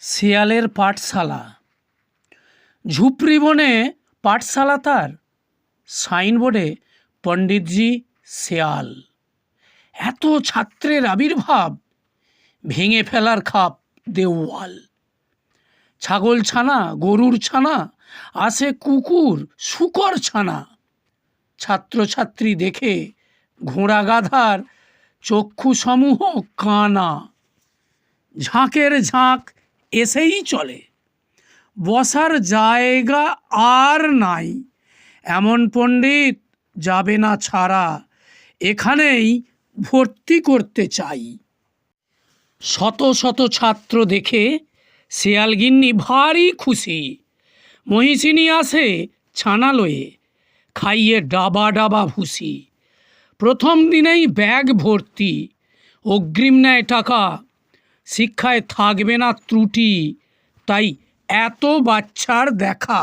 শেয়ালের পাঠশালা। ঝুপড়ি বনে পাঠশালা তার, সাইনবোর্ডে পণ্ডিতজি শেয়াল। এত ছাত্রের আবির্ভাব, ভেঙে ফেলার খাপ দেওয়াল। ছাগল ছানা, গরুর ছানা, আসে কুকুর, শূকর ছানা। ছাত্রছাত্রী দেখে ঘোড়া গাধার চক্ষুসমূহ কানা। ঝাঁকের ঝাঁক এসেই চলে, বসার জায়গা আর নাই। এমন পণ্ডিত যাবে না ছাড়া, এখানেই ভর্তি করতে চাই। শত শত ছাত্র দেখে শেয়ালগিন্নি ভারী খুশি। মহিষিনী আসে ছানা লয়ে, খাইয়ে ডাবা ডাবা ভুসি। প্রথম দিনেই ব্যাগ ভর্তি, অগ্রিম নেয় টাকা। শিক্ষায় থাকবে না ত্রুটি, তাই এত বাচ্চার দেখা।